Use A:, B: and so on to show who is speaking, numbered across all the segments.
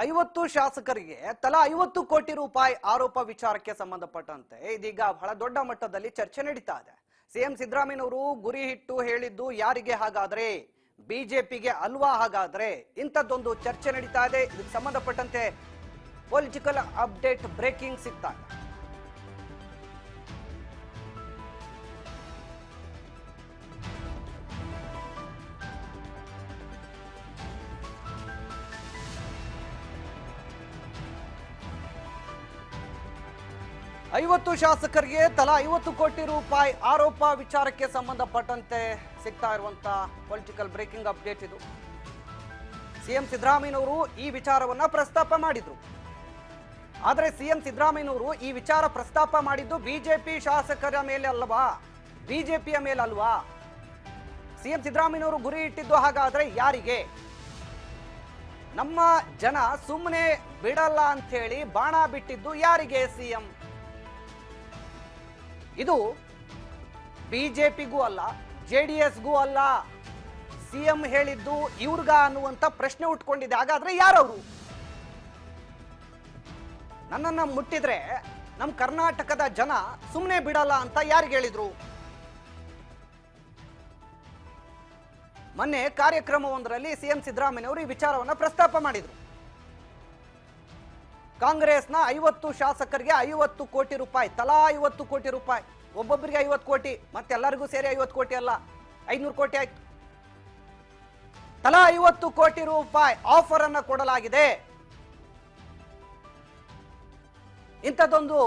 A: 50 ಶಾಸಕರಿಗೆ ತಲಾ 50 ಕೋಟಿ ರೂಪಾಯಿ ಆರೋಪ ವಿಚಾರಕ್ಕೆ ಸಂಬಂಧಪಟ್ಟಂತೆ ಇದೀಗ ಬಹಳ ದೊಡ್ಡ ಮಟ್ಟದಲ್ಲಿ ಚರ್ಚೆ ನಡೀತಾ ಇದೆ. ಸಿಎಂ ಸಿದ್ದರಾಮಯ್ಯನವರು ಗುರಿ ಇಟ್ಟು ಹೇಳಿದ್ದು ಯಾರಿಗೆ ಹಾಗಾದ್ರೆ ಬಿಜೆಪಿಗೆ ಅಲ್ವಾ ಹಾಗಾದ್ರೆ ಇಂಥದ್ದೊಂದು ಚರ್ಚೆ ನಡೀತಾ ಇದೆ. ಇದಕ್ಕೆ ಸಂಬಂಧಪಟ್ಟಂತೆ ಪೊಲಿಟಿಕಲ್ ಅಪ್ಡೇಟ್ ಬ್ರೇಕಿಂಗ್ ಸಿಗ್ತಾ ಇದೆ. ಐವತ್ತು ಶಾಸಕರಿಗೆ ತಲಾ 50 ಕೋಟಿ ರೂಪಾಯಿ ಆರೋಪ ವಿಚಾರಕ್ಕೆ ಸಂಬಂಧಪಟ್ಟಂತೆ ಸಿಗ್ತಾ ಇರುವಂತ ಪೊಲಿಟಿಕಲ್ ಬ್ರೇಕಿಂಗ್ ಅಪ್ಡೇಟ್ ಇದು. ಸಿಎಂ ಸಿದ್ದರಾಮಯ್ಯನವರು ಈ ವಿಚಾರವನ್ನ ಪ್ರಸ್ತಾಪ ಮಾಡಿದ್ರು. ಆದರೆ ಸಿಎಂ ಸಿದ್ದರಾಮಯ್ಯನವರು ಈ ವಿಚಾರ ಪ್ರಸ್ತಾಪ ಮಾಡಿದ್ದು ಬಿಜೆಪಿ ಶಾಸಕರ ಮೇಲೆ ಅಲ್ವಾ, ಬಿಜೆಪಿಯ ಮೇಲೆ ಅಲ್ವಾ? ಸಿಎಂ ಸಿದ್ದರಾಮಯ್ಯನವರು ಗುರಿ ಇಟ್ಟಿದ್ದು ಹಾಗಾದ್ರೆ ಯಾರಿಗೆ? ನಮ್ಮ ಜನ ಸುಮ್ಮನೆ ಬಿಡಲ್ಲ ಅಂತ ಹೇಳಿ ಬಾಣ ಬಿಟ್ಟಿದ್ದು ಯಾರಿಗೆ ಸಿಎಂ? ಇದು ಬಿಜೆಪಿಗೂ ಅಲ್ಲ, ಜೆಡಿಎಸ್ಗೂ ಅಲ್ಲ. ಸಿಎಂ ಹೇಳಿದ್ದು ಇವ್ರಿಗ ಅನ್ನುವಂತ ಪ್ರಶ್ನೆ ಉಟ್ಕೊಂಡಿದೆ. ಹಾಗಾದ್ರೆ ಯಾರವರು? ನನ್ನನ್ನ ಮುಟ್ಟಿದ್ರೆ ನಮ್ಮ ಕರ್ನಾಟಕದ ಜನ ಸುಮ್ಮನೆ ಬಿಡಲ್ಲ ಅಂತ ಯಾರಿಗೆ ಹೇಳಿದ್ರು? ಮೊನ್ನೆ ಕಾರ್ಯಕ್ರಮವೊಂದರಲ್ಲಿ ಸಿಎಂ ಸಿದ್ದರಾಮಯ್ಯನವರು ಈ ವಿಚಾರವನ್ನ ಪ್ರಸ್ತಾಪ ಮಾಡಿದ್ರು. ಕಾಂಗ್ರೆಸ್ನ 50 ಶಾಸಕರಿಗೆ 50 ಕೋಟಿ ರೂಪಾಯಿ, ತಲಾ 50 ಕೋಟಿ ರೂಪಾಯಿ, ಒಬ್ಬೊಬ್ಬರಿಗೆ 50 ಕೋಟಿ, ಮತ್ತೆಲ್ಲರಿಗೂ ಸೇರಿ 50 ಕೋಟಿ ಅಲ್ಲ, 500 ಕೋಟಿ ಆಯ್ತು. ತಲಾ 50 ಕೋಟಿ ರೂಪಾಯಿ ಆಫರ್ ಅನ್ನ ಕೊಡಲಾಗಿದೆ. ಇಂಥದ್ದೊಂದು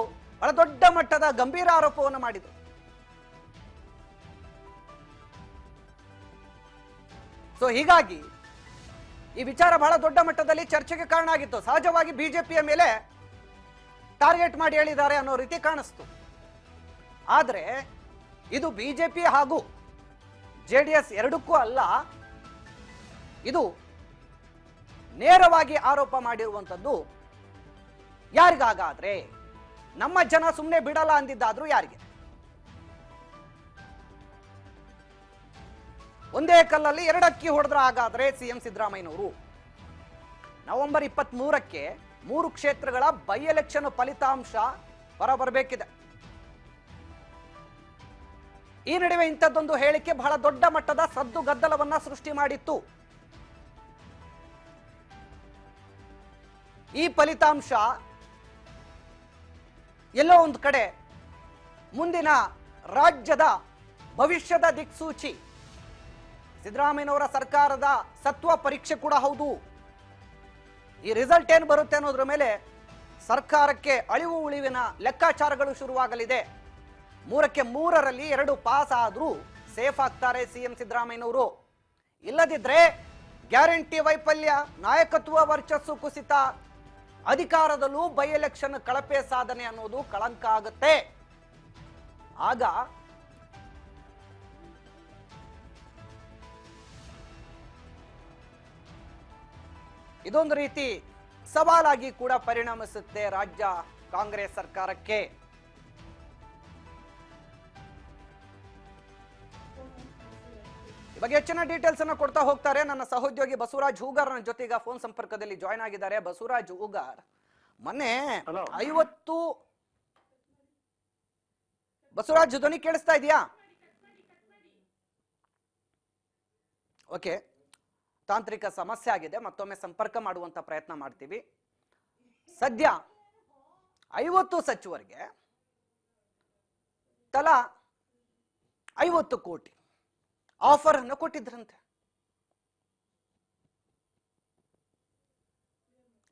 A: ಬಹಳ ದೊಡ್ಡ ಮಟ್ಟದ ಗಂಭೀರ ಆರೋಪವನ್ನು ಮಾಡಿದ್ರು. ಸೊ ಹೀಗಾಗಿ ಈ ವಿಚಾರ ಬಹಳ ದೊಡ್ಡ ಮಟ್ಟದಲ್ಲಿ ಚರ್ಚೆಗೆ ಕಾರಣ ಆಗಿತ್ತು. ಸಹಜವಾಗಿ ಬಿಜೆಪಿಯ ಮೇಲೆ ಟಾರ್ಗೆಟ್ ಮಾಡಿ ಹೇಳಿದ್ದಾರೆ ಅನ್ನೋ ರೀತಿ ಕಾಣಿಸ್ತು. ಆದರೆ ಇದು ಬಿಜೆಪಿ ಹಾಗೂ ಜೆಡಿಎಸ್ ಎರಡಕ್ಕೂ ಅಲ್ಲ, ಇದು ನೇರವಾಗಿ ಆರೋಪ ಮಾಡಿರುವಂಥದ್ದು ಯಾರಿಗಾಗಾದ್ರೆ? ನಮ್ಮ ಜನ ಸುಮ್ಮನೆ ಬಿಡಲ್ಲ ಅಂದಿದ್ದಾದ್ರೂ ಯಾರಿಗೆ? ಒಂದೇ ಕಲ್ಲಲ್ಲಿ ಎರಡಕ್ಕಿ ಹೊಡೆದ್ರ ಹಾಗಾದ್ರೆ ಸಿಎಂ ಸಿದ್ದರಾಮಯ್ಯನವರು ನವೆಂಬರ್ 23ಕ್ಕೆ 3 ಕ್ಷೇತ್ರಗಳ ಬೈ ಎಲೆಕ್ಷನ್ ಫಲಿತಾಂಶ ಹೊರಬರಬೇಕಿದೆ. ಈ ನಡುವೆ ಇಂಥದ್ದೊಂದು ಹೇಳಿಕೆ ಬಹಳ ದೊಡ್ಡ ಮಟ್ಟದ ಸದ್ದು ಗದ್ದಲವನ್ನ ಸೃಷ್ಟಿ ಮಾಡಿತ್ತು. ಈ ಫಲಿತಾಂಶ ಎಲ್ಲೋ ಒಂದು ಕಡೆ ಮುಂದಿನ ರಾಜ್ಯದ ಭವಿಷ್ಯದ ದಿಕ್ಸೂಚಿ, ಸಿದ್ದರಾಮಯ್ಯನವರ ಸರ್ಕಾರದ ಸತ್ವ ಪರೀಕ್ಷೆ ಕೂಡ ಹೌದು. ಈ ರಿಸಲ್ಟ್ ಏನು ಬರುತ್ತೆ ಅನ್ನೋದ್ರ ಮೇಲೆ ಸರ್ಕಾರಕ್ಕೆ ಅಳಿವು ಉಳಿವಿನ ಲೆಕ್ಕಾಚಾರಗಳು ಶುರುವಾಗಲಿದೆ. 3ಕ್ಕೆ 3ರಲ್ಲಿ 2 ಪಾಸ್ ಆದ್ರೂ ಸೇಫ್ ಆಗ್ತಾರೆ ಸಿಎಂ ಸಿದ್ದರಾಮಯ್ಯನವರು. ಇಲ್ಲದಿದ್ರೆ ಗ್ಯಾರಂಟಿ ವೈಫಲ್ಯ, ನಾಯಕತ್ವ ವರ್ಚಸ್ಸು ಕುಸಿತ, ಅಧಿಕಾರದಲ್ಲೂ ಬೈ ಎಲೆಕ್ಷನ್ ಕಳಪೆ ಸಾಧನೆ ಅನ್ನೋದು ಕಳಂಕ ಆಗುತ್ತೆ. ಆಗ ಇದೊಂದು ರೀತಿ ಸವಾಲಾಗಿ ಕೂಡ ಪರಿಣಮಿಸುತ್ತೆ ರಾಜ್ಯ ಕಾಂಗ್ರೆಸ್ ಸರ್ಕಾರಕ್ಕೆ. ಈ ಬಗ್ಗೆ ಹೆಚ್ಚಿನ ಡೀಟೇಲ್ಸ್ ಅನ್ನ ಕೊಡ್ತಾ ಹೋಗ್ತಾರೆ ನನ್ನ ಸಹೋದ್ಯೋಗಿ ಬಸವರಾಜ್ ಹೂಗಾರ್. ನನ್ನ ಜೊತೆಗ ಫೋನ್ ಸಂಪರ್ಕದಲ್ಲಿ ಜಾಯ್ನ್ ಆಗಿದ್ದಾರೆ. ಬಸವರಾಜ್ ಹೂಗಾರ್, ಮೊನ್ನೆ 50 ಬಸವರಾಜ್ ಧ್ವನಿ ಕೇಳಿಸ್ತಾ ಇದೆಯಾ? ಓಕೆ, ತಾಂತ್ರಿಕ ಸಮಸ್ಯೆ ಆಗಿದೆ, ಮತ್ತೊಮ್ಮೆ ಸಂಪರ್ಕ ಮಾಡುವಂತ ಪ್ರಯತ್ನ ಮಾಡ್ತೀವಿ. ಸದ್ಯ 50 ಸಚಿವರಿಗೆ ತಲಾ 50 ಕೋಟಿ ಆಫರ್ ಅನ್ನು ಕೊಟ್ಟಿದ್ರಂತೆ.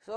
A: ಸೊ